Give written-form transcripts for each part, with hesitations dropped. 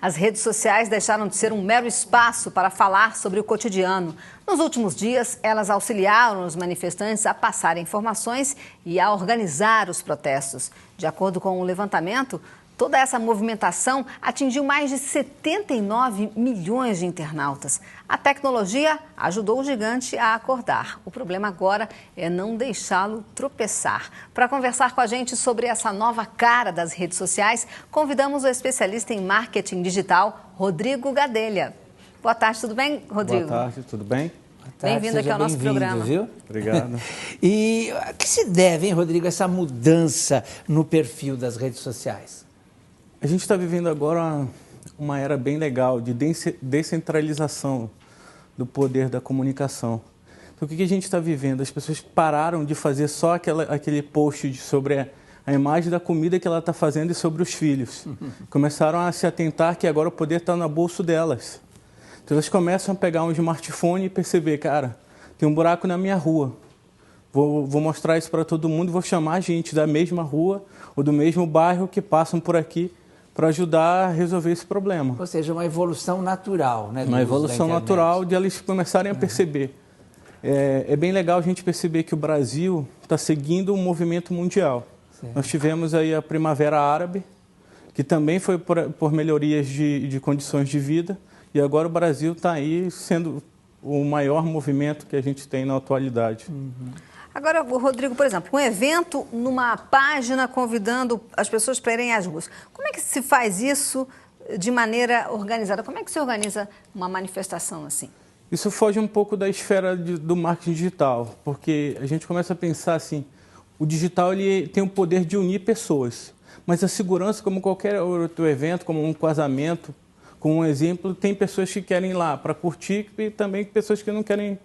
As redes sociais deixaram de ser um mero espaço para falar sobre o cotidiano. Nos últimos dias, elas auxiliaram os manifestantes a passarem informações e a organizar os protestos. De acordo com o levantamento, toda essa movimentação atingiu mais de 79 milhões de internautas. A tecnologia ajudou o gigante a acordar. O problema agora é não deixá-lo tropeçar. Para conversar com a gente sobre essa nova cara das redes sociais, convidamos o especialista em marketing digital, Rodrigo Gadelha. Boa tarde, tudo bem, Rodrigo? Boa tarde, tudo bem? Bem-vindo aqui ao nosso programa. Viu? Obrigado. E a que se deve, hein, Rodrigo, essa mudança no perfil das redes sociais? A gente está vivendo agora uma era bem legal de descentralização do poder da comunicação. Então, o que a gente está vivendo? As pessoas pararam de fazer só aquele post sobre a imagem da comida que ela está fazendo e sobre os filhos. Começaram a se atentar que agora o poder está no bolso delas. Então, elas começam a pegar um smartphone e perceber, cara, tem um buraco na minha rua. Vou mostrar isso para todo mundo e vou chamar gente da mesma rua ou do mesmo bairro que passam por aqui para ajudar a resolver esse problema. Ou seja, uma evolução natural, né? Uma evolução natural de eles começarem a perceber. É bem legal a gente perceber que o Brasil está seguindo um movimento mundial. Certo. Nós tivemos aí a Primavera Árabe, que também foi por melhorias de condições de vida, e agora o Brasil está aí sendo o maior movimento que a gente tem na atualidade. Agora, Rodrigo, por exemplo, um evento numa página convidando as pessoas para irem às ruas. Como é que se faz isso de maneira organizada? Como é que se organiza uma manifestação assim? Isso foge um pouco da esfera do marketing digital, porque a gente começa a pensar assim, o digital ele tem o poder de unir pessoas, mas a segurança, como qualquer outro evento, como um casamento, como um exemplo, tem pessoas que querem ir lá para curtir e também pessoas que não querem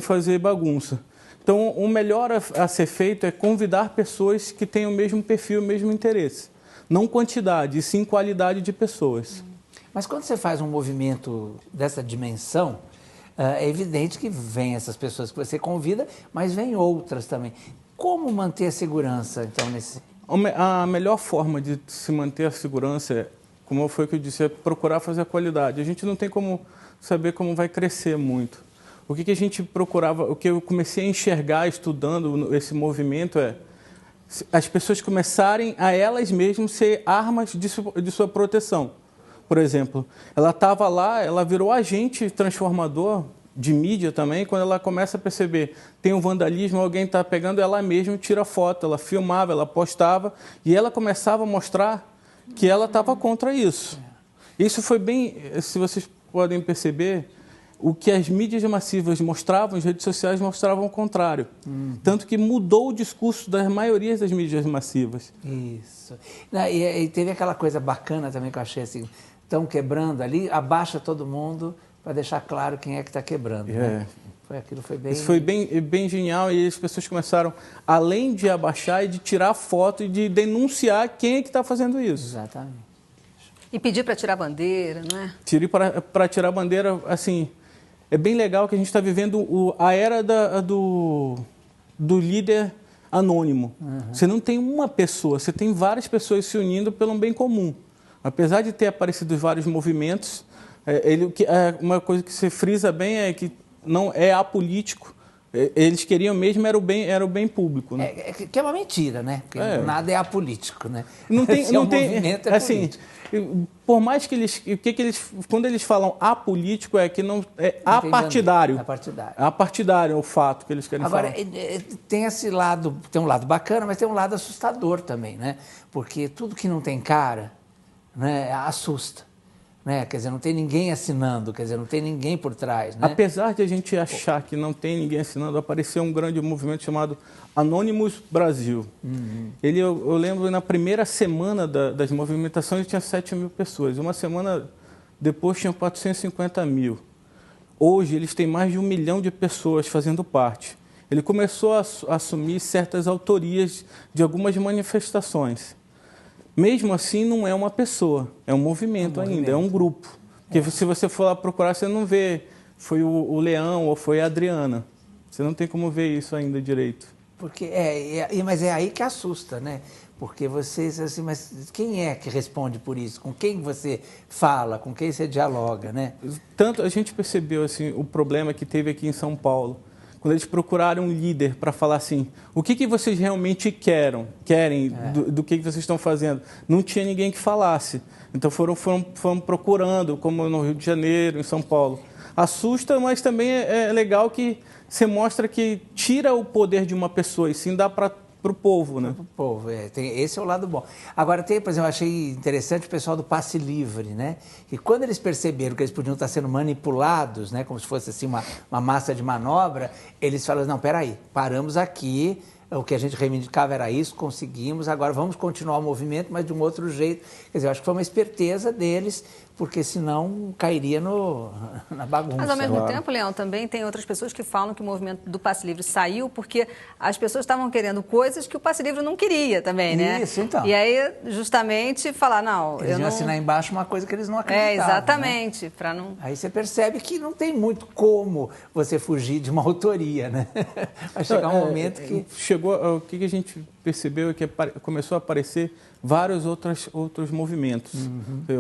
fazer bagunça. Então, o melhor a ser feito é convidar pessoas que tenham o mesmo perfil, o mesmo interesse. Não quantidade, e sim qualidade de pessoas. Mas quando você faz um movimento dessa dimensão, é evidente que vem essas pessoas que você convida, mas vem outras também. Como manter a segurança, então, nesse... A melhor forma de se manter a segurança é, como foi que eu disse, é procurar fazer a qualidade. A gente não tem como saber como vai crescer muito. O que a gente procurava, o que eu comecei a enxergar estudando esse movimento é as pessoas começarem a elas mesmas ser armas de sua proteção. Por exemplo, ela estava lá, ela virou agente transformador de mídia também, quando ela começa a perceber, tem um vandalismo, alguém está pegando, ela mesma tira foto, ela filmava, ela postava, e ela começava a mostrar que ela estava contra isso. Isso foi bem, se vocês podem perceber, o que as mídias massivas mostravam, as redes sociais mostravam o contrário. Tanto que mudou o discurso das maiorias das mídias massivas. Isso. E teve aquela coisa bacana também que eu achei assim, estão quebrando ali, abaixa todo mundo para deixar claro quem é que está quebrando. Né? Aquilo foi bem... Isso foi bem genial e as pessoas começaram, além de abaixar, e de tirar foto e de denunciar quem é que está fazendo isso. Exatamente. E pedir para tirar a bandeira, não é? Para tirar a bandeira, assim... É bem legal que a gente está vivendo a era do líder anônimo. Você não tem uma pessoa, você tem várias pessoas se unindo pelo um bem comum. Apesar de ter aparecido vários movimentos, uma coisa que se frisa bem é que não é apolítico. Eles queriam mesmo era o bem público. Né? Que é uma mentira, né? Porque nada é apolítico, né? Não tem, movimento é assim, por mais que quando eles falam apolítico, é que não é apartidário. Apartidário é o fato que eles querem falar. Agora, tem esse lado, tem um lado bacana, mas tem um lado assustador também, né? Porque tudo que não tem cara, né, assusta. Né? Quer dizer, não tem ninguém assinando, quer dizer, não tem ninguém por trás. Né? Apesar de a gente achar que não tem ninguém assinando, apareceu um grande movimento chamado Anonymous Brasil. Eu lembro, na primeira semana das movimentações, tinha 7 mil pessoas. Uma semana depois, tinham 450 mil. Hoje, eles têm mais de 1 milhão de pessoas fazendo parte. Ele começou a assumir certas autorias de algumas manifestações. Mesmo assim, não é uma pessoa, é um movimento ainda, é um grupo. Porque se você for lá procurar, você não vê, foi o Leão ou foi a Adriana. Você não tem como ver isso ainda direito. Mas é aí que assusta, né? Porque vocês, assim, mas quem é que responde por isso? Com quem você fala? Com quem você dialoga, né? Tanto a gente percebeu assim, o problema que teve aqui em São Paulo, quando eles procuraram um líder para falar assim, o que vocês realmente querem do que vocês estão fazendo? Não tinha ninguém que falasse. Então foram procurando, como no Rio de Janeiro, em São Paulo. Assusta, mas também é legal que você mostra que tira o poder de uma pessoa e sim dá para o povo, né? Para o povo, esse é o lado bom. Agora tem, por exemplo, eu achei interessante o pessoal do passe livre, né? E quando eles perceberam que eles podiam estar sendo manipulados, né? Como se fosse assim uma massa de manobra, eles falaram, não, peraí, paramos aqui, o que a gente reivindicava era isso, conseguimos, agora vamos continuar o movimento, mas de um outro jeito. Quer dizer, eu acho que foi uma esperteza deles, porque senão cairia na bagunça. Mas, ao mesmo tempo, Leão, também tem outras pessoas que falam que o movimento do passe livre saiu porque as pessoas estavam querendo coisas que o passe livre não queria também, né? Isso, então. E aí, justamente, falar, não, eles eu não... assinar embaixo uma coisa que eles não acreditavam. Exatamente, né? Para não... Aí você percebe que não tem muito como você fugir de uma autoria, né? Vai chegar um momento que... O que a gente percebeu é que começou a aparecer vários outros movimentos.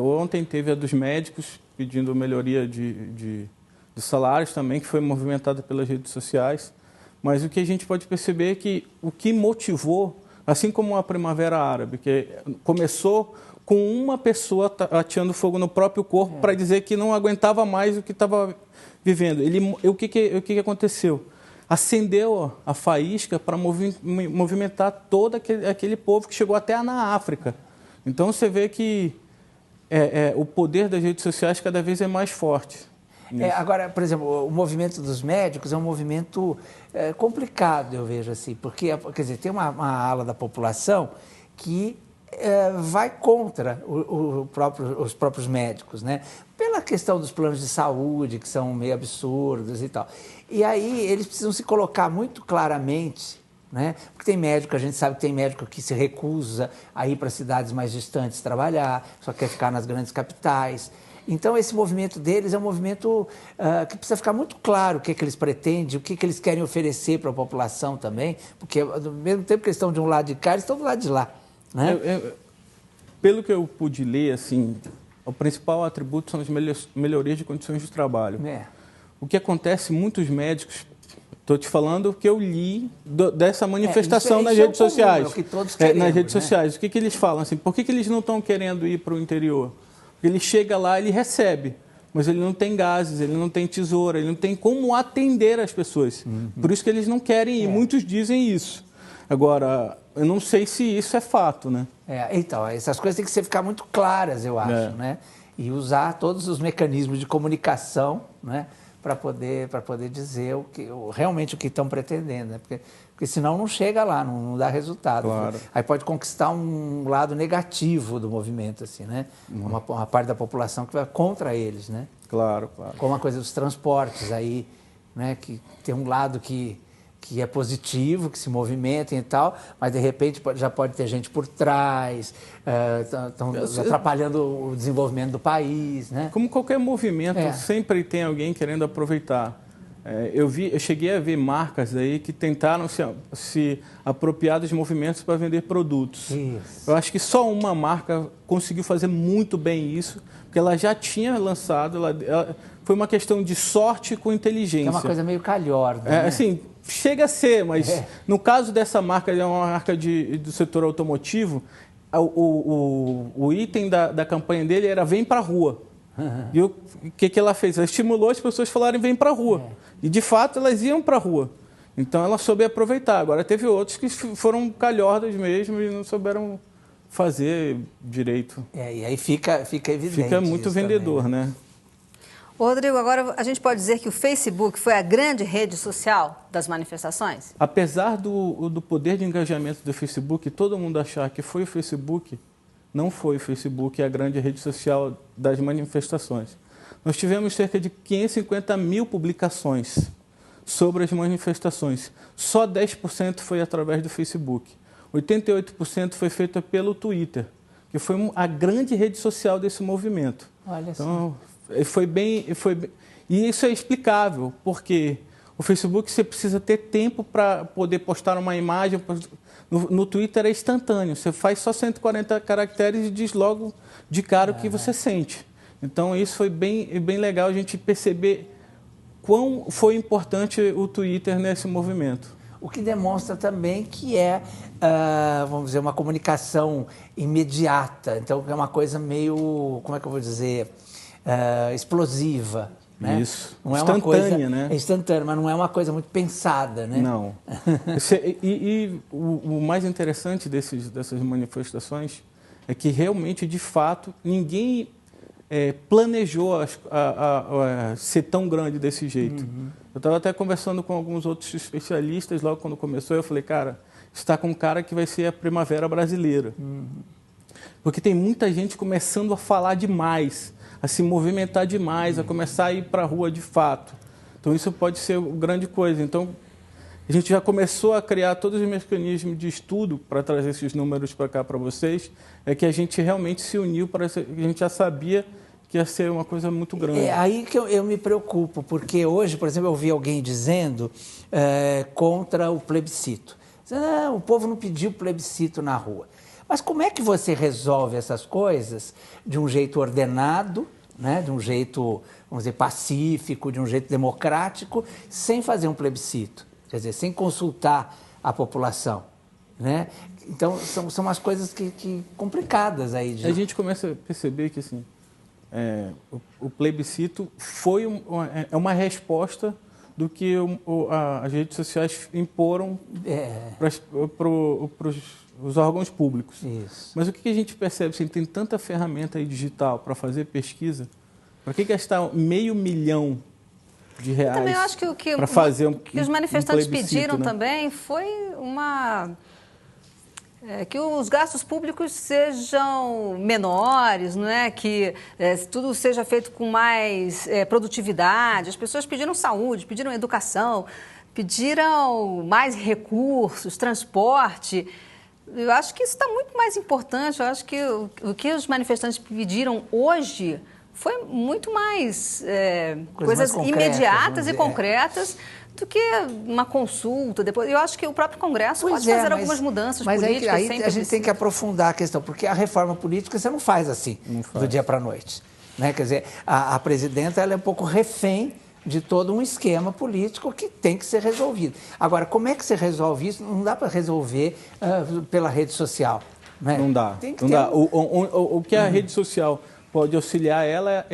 Ontem teve a dos médicos pedindo melhoria de salários também, que foi movimentada pelas redes sociais. Mas o que a gente pode perceber é que o que motivou, assim como a Primavera Árabe, que começou com uma pessoa ateando fogo no próprio corpo para dizer que não aguentava mais o que estava vivendo. O que aconteceu? Acendeu a faísca para movimentar todo aquele povo que chegou até na África. Então você vê que o poder das redes sociais cada vez é mais forte. Agora, por exemplo, o movimento dos médicos é um movimento complicado, eu vejo assim, porque, quer dizer, tem uma ala da população que vai contra os próprios médicos, né? Pela questão dos planos de saúde, que são meio absurdos e tal. E aí eles precisam se colocar muito claramente, né? Porque tem médico, a gente sabe que tem médico que se recusa a ir para cidades mais distantes trabalhar, só quer ficar nas grandes capitais. Então, esse movimento deles é um movimento que precisa ficar muito claro o que eles pretendem, o que eles querem oferecer para a população também, porque, ao mesmo tempo que eles estão de um lado de cá, eles estão do lado de lá. Né? Pelo que eu pude ler, assim, o principal atributo são as melhorias de condições de trabalho. O que acontece, muitos médicos, estou te falando o que eu li dessa manifestação nas redes sociais. É o que todos queremos, nas redes né? sociais. O que eles falam? Assim, por que eles não estão querendo ir para o interior? Porque ele chega lá, ele recebe, mas ele não tem gases, ele não tem tesoura, ele não tem como atender as pessoas. Por isso que eles não querem ir. Muitos dizem isso. Agora, eu não sei se isso é fato, né? Então, essas coisas têm que ficar muito claras, eu acho, né? E usar todos os mecanismos de comunicação, né? Para poder dizer realmente o que estão pretendendo, né? Porque senão não chega lá, não dá resultado. Claro. Aí pode conquistar um lado negativo do movimento, assim, né? Uma parte da população que vai contra eles, né? Claro, claro. Como a coisa dos transportes aí, né? Que tem um lado que é positivo, que se movimentem e tal, mas de repente já pode ter gente por trás, estão atrapalhando o desenvolvimento do país, né? Como qualquer movimento, sempre tem alguém querendo aproveitar. Eu cheguei a ver marcas aí que tentaram se apropriar dos movimentos para vender produtos. Isso. Eu acho que só uma marca conseguiu fazer muito bem isso, porque ela já tinha lançado, foi uma questão de sorte com inteligência. É uma coisa meio calhorda, né? Assim, chega a ser, mas no caso dessa marca, é uma marca do setor automotivo, o item da campanha dele era vem para a rua. E o que ela fez? Ela estimulou as pessoas a falarem vem para a rua. E, de fato, elas iam para a rua. Então, ela soube aproveitar. Agora, teve outros que foram calhordas mesmo e não souberam fazer direito. E aí fica evidente. Fica muito vendedor, também, né? Rodrigo, agora a gente pode dizer que o Facebook foi a grande rede social das manifestações? Apesar do poder de engajamento do Facebook, todo mundo achar que foi o Facebook, não foi o Facebook a grande rede social das manifestações. Nós tivemos cerca de 550 mil publicações sobre as manifestações. Só 10% foi através do Facebook. 88% foi feito pelo Twitter, que foi a grande rede social desse movimento. Olha então, foi bem. E isso é explicável, porque O Facebook você precisa ter tempo para poder postar uma imagem. No Twitter é instantâneo. Você faz só 140 caracteres e diz logo de cara o que você sente. Então isso foi bem legal a gente perceber quão foi importante o Twitter nesse movimento. O que demonstra também que é, vamos dizer, uma comunicação imediata. Então é uma coisa meio, como é que eu vou dizer, explosiva. Né? Isso, não é instantânea, uma coisa, né? É instantânea, mas não é uma coisa muito pensada, né? Não. O mais interessante dessas manifestações é que realmente, de fato, ninguém planejou ser tão grande desse jeito. Uhum. Eu estava até conversando com alguns outros especialistas logo quando começou, eu falei, cara, está com um cara que vai ser a primavera brasileira. Uhum. Porque tem muita gente começando a falar demais, a se movimentar demais, a começar a ir para a rua de fato. Então isso pode ser grande coisa. Então a gente já começou a criar todos os mecanismos de estudo para trazer esses números para cá para vocês, é que a gente realmente se uniu, a gente já sabia que ia ser uma coisa muito grande. É aí que eu me preocupo, porque hoje, por exemplo, eu ouvi alguém dizendo contra o plebiscito. O povo não pediu plebiscito na rua. Mas como é que você resolve essas coisas de um jeito ordenado, né? De um jeito, vamos dizer, pacífico, de um jeito democrático, sem fazer um plebiscito? Quer dizer, sem consultar a população, né? Então, são umas coisas que complicadas aí. A gente começa a perceber que assim, o plebiscito foi uma resposta do que as redes sociais imporam para os órgãos públicos. Isso. Mas o que a gente percebe? Assim, tem tanta ferramenta aí digital para fazer pesquisa, para que gastar R$500 milhão também eu acho que para fazer que os manifestantes pediram, né? também foi que os gastos públicos sejam menores, não é? Que tudo seja feito com mais produtividade. As pessoas pediram saúde, pediram educação, pediram mais recursos, transporte. Eu acho que isso está muito mais importante. Eu acho que o que os manifestantes pediram hoje foi muito mais coisas mais imediatas e concretas do que uma consulta. Depois, eu acho que o próprio Congresso pode fazer algumas mudanças políticas. Mas aí a gente tem que aprofundar a questão, porque a reforma política você não faz assim, do dia para a noite. Né? Quer dizer, a presidenta ela é um pouco refém de todo um esquema político que tem que ser resolvido. Agora, como é que você resolve isso? Não dá para resolver pela rede social. Né? Não dá. Não dá. O que a rede social pode auxiliar ela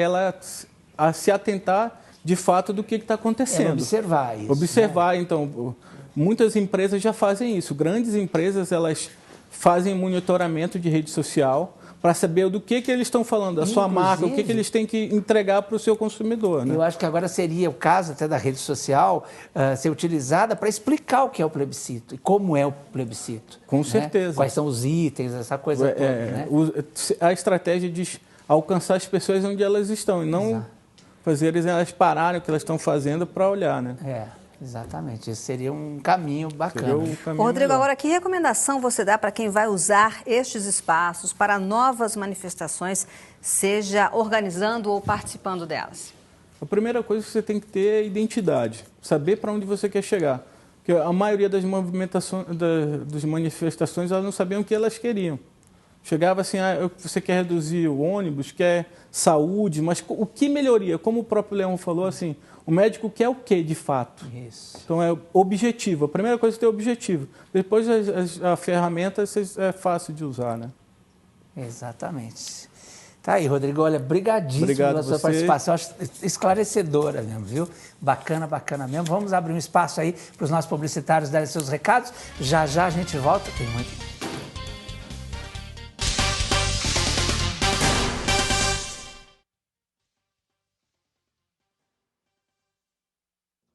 a se atentar de fato do que está acontecendo. Observar isso. Observar, né? Então, muitas empresas já fazem isso. Grandes empresas, elas fazem monitoramento de rede social para saber do que eles estão falando, da sua marca, o que eles têm que entregar para o seu consumidor. Né? Eu acho que agora seria o caso até da rede social ser utilizada para explicar o que é o plebiscito e como é o plebiscito. Com certeza. Quais são os itens, essa coisa toda. Né? A estratégia de alcançar as pessoas onde elas estão e não fazer elas pararem o que elas estão fazendo para olhar. Né? Exatamente. Esse seria um caminho bacana. Rodrigo, melhor. Agora, que recomendação você dá para quem vai usar estes espaços para novas manifestações, seja organizando ou participando delas? A primeira coisa que você tem que ter é identidade, saber para onde você quer chegar. Porque a maioria das das manifestações, elas não sabiam o que elas queriam. Chegava assim, você quer reduzir o ônibus, quer saúde, mas o que melhoria? Como o próprio Leão falou, assim, o médico quer o que de fato? Isso. Então é objetivo. A primeira coisa é ter objetivo. Depois a ferramenta é fácil de usar, né? Exatamente. Tá aí, Rodrigo. Olha, brigadíssimo pela sua participação. Acho esclarecedora mesmo, viu? Bacana, bacana mesmo. Vamos abrir um espaço aí para os nossos publicitários darem seus recados. Já já a gente volta. Tem muito.